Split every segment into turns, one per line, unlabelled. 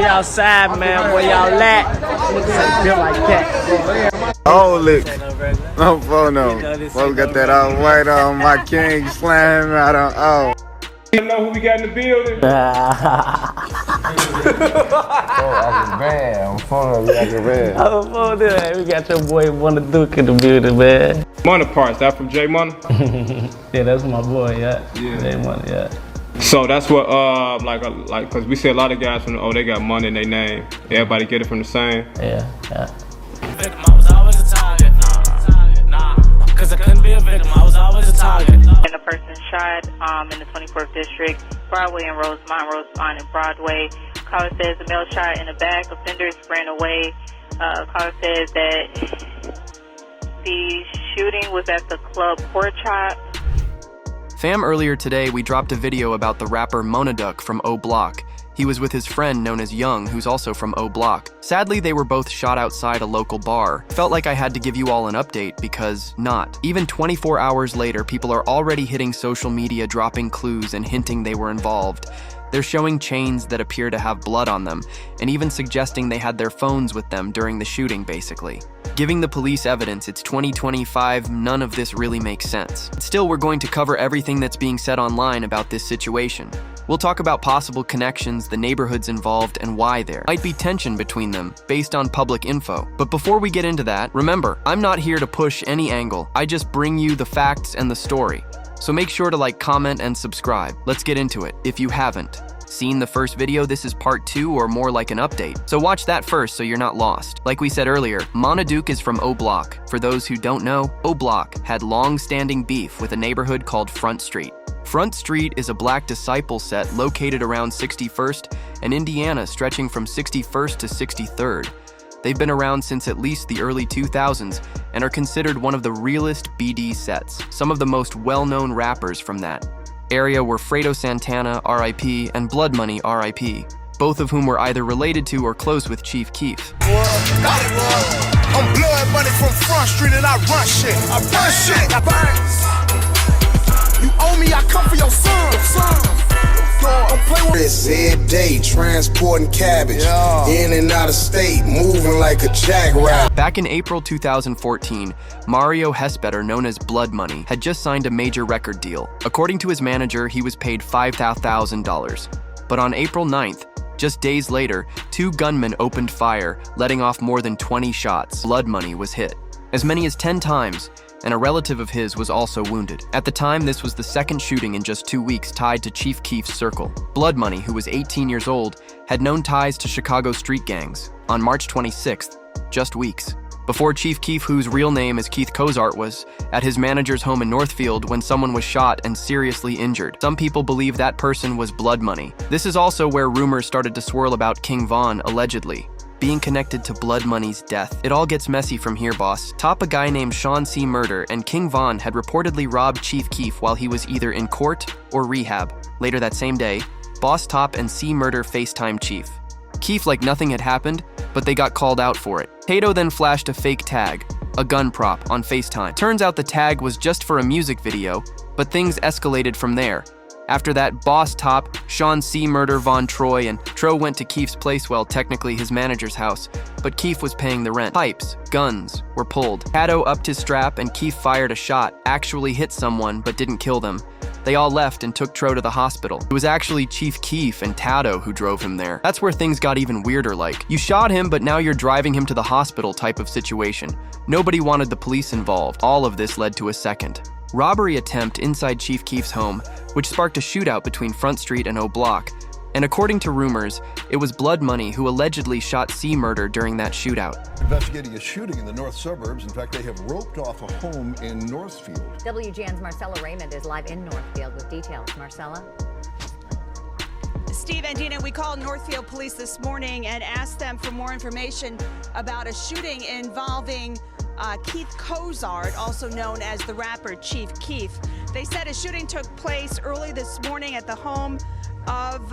We outside, man. Where y'all at? Feel like that.
Oh, look. No phone no. Folks got that all white on. My king slam out on. Oh.
You know who we got in the building?
I'm phone like a red.
We got your boy Money Duke in the building, man.
Money Parts, that from J Money?
Yeah, that's my boy, yeah. J Money, yeah.
So that's what, like, cause we see a lot of guys from, they got money in their name. Everybody get it from the same.
Yeah.
Victim, I was always a target. Nah, cause I couldn't be a victim, I was always a target.
And a person shot in the 24th District, Broadway and Rosemont and Broadway. Caller says the male shot in the back, offenders ran away. Caller says that the shooting was at the club Pork Chop.
Fam, earlier today we dropped a video about the rapper Monaduk from O Block. He was with his friend known as Young, who's also from O Block. Sadly, they were both shot outside a local bar. Felt like I had to give you all an update because not. Even 24 hours later, people are already hitting social media dropping clues and hinting they were involved. They're showing chains that appear to have blood on them, and even suggesting they had their phones with them during the shooting, basically. Giving the police evidence, it's 2025, none of this really makes sense. Still, we're going to cover everything that's being said online about this situation. We'll talk about possible connections, the neighborhoods involved, and why there might be tension between them, based on public info. But before we get into that, remember, I'm not here to push any angle. I just bring you the facts and the story. So make sure to like, comment, and subscribe. Let's get into it, if you haven't seen the first video. This is part 2 or more like an update. So watch that first so you're not lost. Like we said earlier, Monaduk is from O Block. For those who don't know, O Block had long-standing beef with a neighborhood called Front Street. Front Street is a Black disciple set located around 61st and Indiana, stretching from 61st to 63rd. They've been around since at least the early 2000s and are considered one of the realest BD sets. Some of the most well-known rappers from that area were Fredo Santana, R.I.P., and Blood Money, R.I.P., both of whom were either related to or close with Chief Keef.
I'm Blood Money from Front Street and I run shit. I burn. You owe me, I come for your son. Every day transporting cabbage in and out of state, moving like a jackrabbit.
Back in April 2014, Mario Hespetter, known as Blood Money, had just signed a major record deal. According to his manager, he was paid $5,000. But on April 9th, just days later, 2 gunmen opened fire, letting off more than 20 shots. Blood Money was hit as many as 10 times, and a relative of his was also wounded. At the time, this was the second shooting in just 2 weeks tied to Chief Keef's circle. Blood Money, who was 18 years old, had known ties to Chicago street gangs. On March 26th, just weeks before Chief Keef, whose real name is Keith Cozart, was at his manager's home in Northfield when someone was shot and seriously injured. Some people believe that person was Blood Money. This is also where rumors started to swirl about King Von, allegedly being connected to Blood Money's death. It all gets messy from here, boss. Top, a guy named Sean C. Murder, and King Von had reportedly robbed Chief Keef while he was either in court or rehab. Later that same day, Boss Top and C. Murder FaceTime Chief Keef like nothing had happened, but they got called out for it. Tato then flashed a fake tag, a gun prop, on FaceTime. Turns out the tag was just for a music video, but things escalated from there. After that, Boss Top, Sean C. Murder, Von Troy, and Tro went to Keef's place, well, technically his manager's house, but Keef was paying the rent. Pipes, guns were pulled. Tato upped his strap and Keef fired a shot, actually hit someone, but didn't kill them. They all left and took Tro to the hospital. It was actually Chief Keef and Tato who drove him there. That's where things got even weirder, like, you shot him, but now you're driving him to the hospital type of situation. Nobody wanted the police involved. All of this led to a second robbery attempt inside Chief Keef's home, which sparked a shootout between Front Street and O Block. And according to rumors, it was Blood Money who allegedly shot C. Murder during that shootout.
Investigating a shooting in the north suburbs. In fact, they have roped off a home in Northfield.
WGN's Marcella Raymond is live in Northfield with details. Marcella?
Steve and Dina, we called Northfield Police this morning and asked them for more information about a shooting involving Keith Cozart, also known as the rapper Chief Keef. They said a shooting took place early this morning at the home of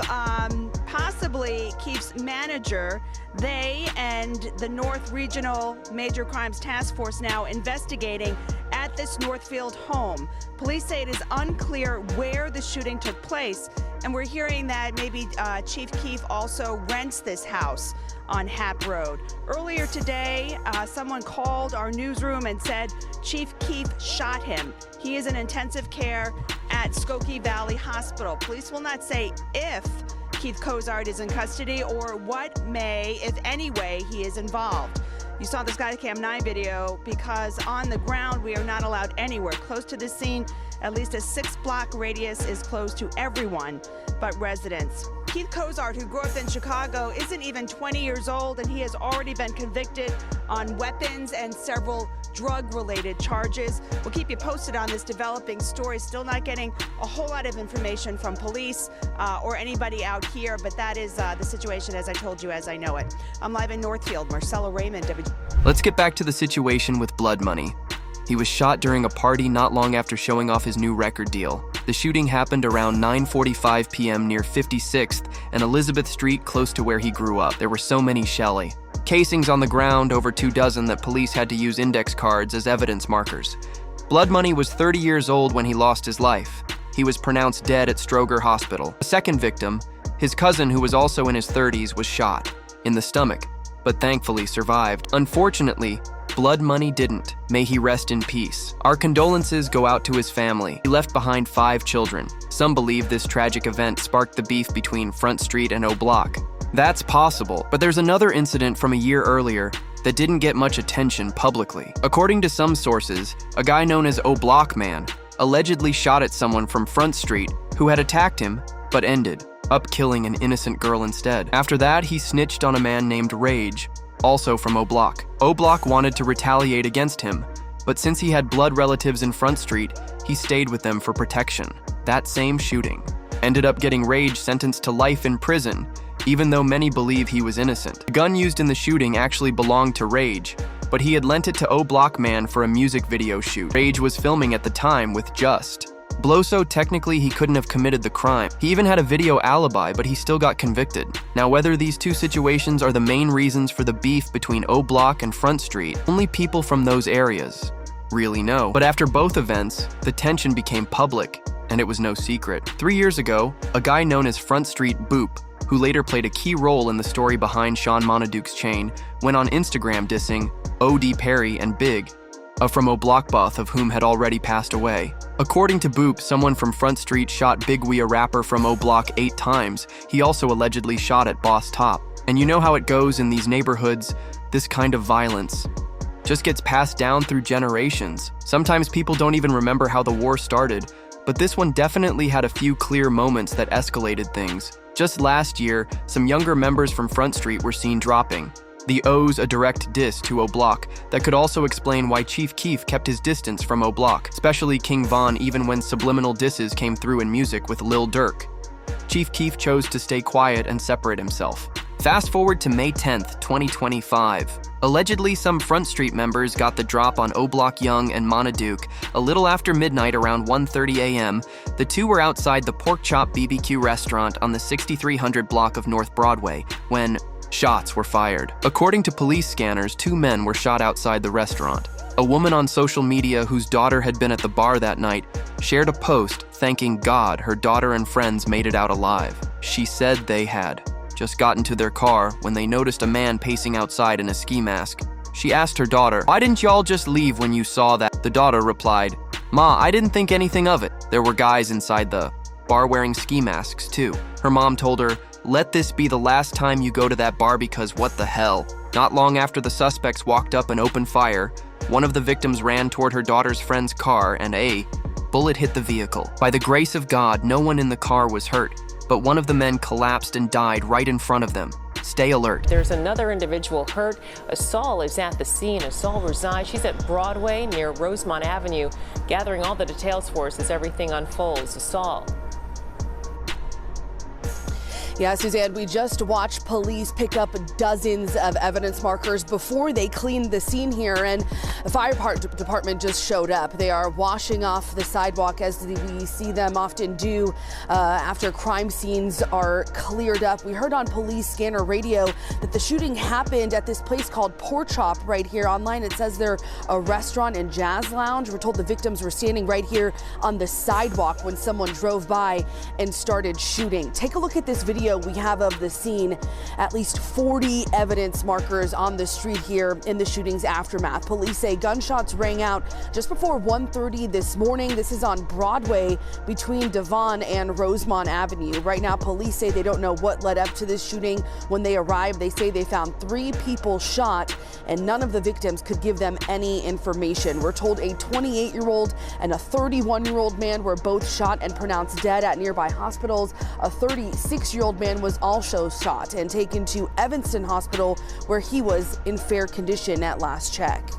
possibly Keef's manager. They and the North Regional Major Crimes Task Force now investigating at this Northfield home. Police say it is unclear where the shooting took place And we're hearing that maybe Chief Keef also rents this house on Hap Road. Earlier today, someone called our newsroom and said Chief Keef shot him. He is in intensive care at Skokie Valley Hospital. Police will not say if Keith Cozart is in custody or what may, if any way, he is involved. You saw the Skycam 9 video because on the ground we are not allowed anywhere close to the scene. At least a 6-block radius is closed to everyone but residents. Keith Cozart, who grew up in Chicago, isn't even 20 years old, and he has already been convicted on weapons and several drug-related charges. We'll keep you posted on this developing story. Still not getting a whole lot of information from police or anybody out here, but that is the situation as I told you, as I know it. I'm live in Northfield. Marcella Raymond.
Let's get back to the situation with Blood Money. He was shot during a party not long after showing off his new record deal. The shooting happened around 9:45 p.m. near 56th and Elizabeth Street, close to where he grew up. There were so many, Shelley. Casings on the ground, over 24 that police had to use index cards as evidence markers. Blood Money was 30 years old when he lost his life. He was pronounced dead at Stroger Hospital. A second victim, his cousin who was also in his 30s, was shot in the stomach, but thankfully survived. Unfortunately, Blood Money didn't. May he rest in peace. Our condolences go out to his family. He left behind 5 children. Some believe this tragic event sparked the beef between Front Street and O Block. That's possible, but there's another incident from a year earlier that didn't get much attention publicly. According to some sources, a guy known as O Block Man allegedly shot at someone from Front Street who had attacked him, but ended up killing an innocent girl instead. After that, he snitched on a man named Rage, also from O Block. O Block wanted to retaliate against him, but since he had blood relatives in Front Street, he stayed with them for protection. That same shooting ended up getting Rage sentenced to life in prison, even though many believe he was innocent. The gun used in the shooting actually belonged to Rage, but he had lent it to O Block Man for a music video shoot. Rage was filming at the time with Just. Bloso, technically he couldn't have committed the crime. He even had a video alibi, but he still got convicted. Now, whether these two situations are the main reasons for the beef between O Block and Front Street, only people from those areas really know. But after both events, the tension became public, and it was no secret. 3 years ago, a guy known as Front Street Boop, who later played a key role in the story behind Sean Monaduke's chain, went on Instagram dissing O.D. Perry and Big, from O Block, both of whom had already passed away. According to Boop, someone from Front Street shot Big Wee, a rapper from O Block, 8 times. He also allegedly shot at Boss Top. And you know how it goes in these neighborhoods, this kind of violence just gets passed down through generations. Sometimes people don't even remember how the war started, but this one definitely had a few clear moments that escalated things. Just last year, some younger members from Front Street were seen dropping. The O's a direct diss to O Block that could also explain why Chief Keef kept his distance from O Block, especially King Von, even when subliminal disses came through in music with Lil Durk. Chief Keef chose to stay quiet and separate himself. Fast forward to May 10th, 2025. Allegedly, some Front Street members got the drop on O Block Young and Monaduke. A little after midnight, around 1:30 a.m., the two were outside the Pork Chop BBQ restaurant on the 6300 block of North Broadway when shots were fired. According to police scanners, 2 men were shot outside the restaurant. A woman on social media whose daughter had been at the bar that night shared a post thanking God her daughter and friends made it out alive. She said they had just gotten to their car when they noticed a man pacing outside in a ski mask. She asked her daughter, "Why didn't y'all just leave when you saw that?" The daughter replied, "Ma, I didn't think anything of it. There were guys inside the bar wearing ski masks too." Her mom told her, "Let this be the last time you go to that bar because what the hell." Not long after the suspects walked up and opened fire, one of the victims ran toward her daughter's friend's car and a bullet hit the vehicle. By the grace of God, no one in the car was hurt, but one of the men collapsed and died right in front of them. Stay alert.
There's another individual hurt. Asal is at the scene. Asal resides. She's at Broadway near Rosemont Avenue, gathering all the details for us as everything unfolds. Asal.
Yeah, Suzanne, we just watched police pick up dozens of evidence markers before they cleaned the scene here, and the fire department just showed up. They are washing off the sidewalk, as we see them often do after crime scenes are cleared up. We heard on police scanner radio that the shooting happened at this place called Pork Chop right here. Online it says they're a restaurant and jazz lounge. We're told the victims were standing right here on the sidewalk when someone drove by and started shooting. Take a look at this video we have of the scene. At least 40 evidence markers on the street here in the shooting's aftermath. Police say gunshots rang out just before 1:30 this morning. This is on Broadway between Devon and Rosemont Avenue. Right now, police say they don't know what led up to this shooting. When they arrived, they say they found 3 people shot, and none of the victims could give them any information. We're told a 28-year-old and a 31-year-old man were both shot and pronounced dead at nearby hospitals. A 36-year-old man was also shot and taken to Evanston Hospital, where he was in fair condition at last check.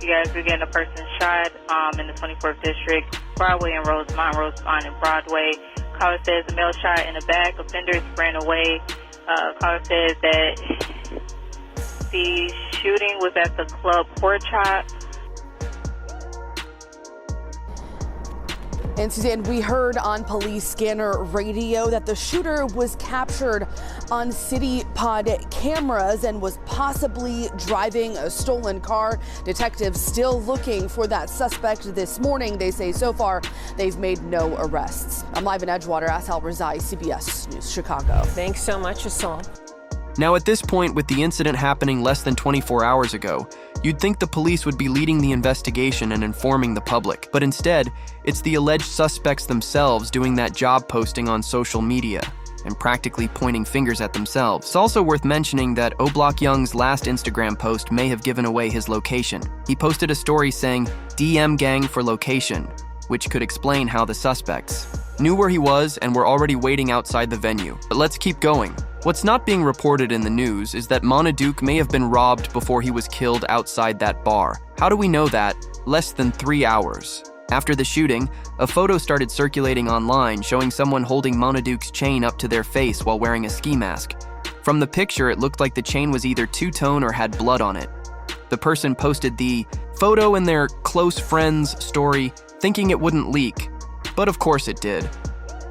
You guys are getting a person shot in the 24th District, Broadway and Rosemont and Broadway. Caller says the male shot in the back. Offenders ran away. Caller says that the shooting was at the club Pork Chop.
And Suzanne, we heard on police scanner radio that the shooter was captured on City Pod cameras and was possibly driving a stolen car. Detectives still looking for that suspect this morning. They say so far they've made no arrests. I'm live in Edgewater. Asal Razai, CBS News, Chicago.
Thanks so much, Asal.
Now at this point, with the incident happening less than 24 hours ago, you'd think the police would be leading the investigation and informing the public. But instead, it's the alleged suspects themselves doing that job posting on social media and practically pointing fingers at themselves. It's also worth mentioning that O'Block Young's last Instagram post may have given away his location. He posted a story saying, "DM gang for location," which could explain how the suspects knew where he was and were already waiting outside the venue. But let's keep going. What's not being reported in the news is that Monaduke may have been robbed before he was killed outside that bar. How do we know that? Less than 3 hours. After the shooting, a photo started circulating online showing someone holding Monaduke's chain up to their face while wearing a ski mask. From the picture, it looked like the chain was either two-tone or had blood on it. The person posted the photo in their close friends story, thinking it wouldn't leak, but of course it did.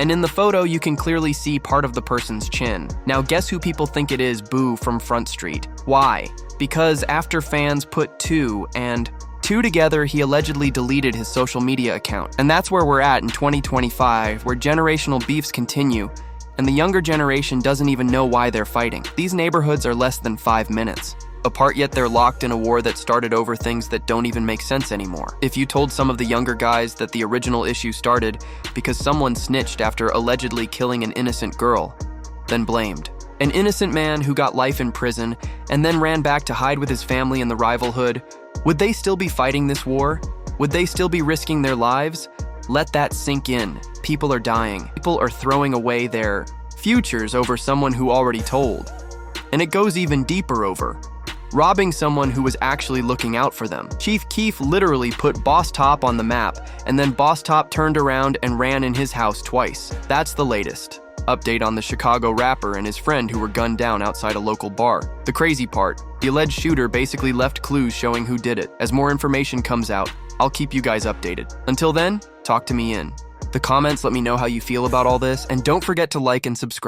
And in the photo, you can clearly see part of the person's chin. Now guess who people think it is, Boo from Front Street. Why? Because after fans put 2 and 2 together, he allegedly deleted his social media account. And that's where we're at in 2025, where generational beefs continue, and the younger generation doesn't even know why they're fighting. These neighborhoods are less than 5 minutes apart, yet they're locked in a war that started over things that don't even make sense anymore. If you told some of the younger guys that the original issue started because someone snitched after allegedly killing an innocent girl, then blamed an innocent man who got life in prison and then ran back to hide with his family in the rival hood, would they still be fighting this war? Would they still be risking their lives? Let that sink in. People are dying. People are throwing away their futures over someone who already told. And it goes even deeper over robbing someone who was actually looking out for them. Chief Keef literally put Boss Top on the map, and then Boss Top turned around and ran in his house twice. That's the latest update on the Chicago rapper and his friend who were gunned down outside a local bar. The crazy part, the alleged shooter basically left clues showing who did it. As more information comes out, I'll keep you guys updated. Until then, talk to me in the comments, let me know how you feel about all this, and don't forget to like and subscribe.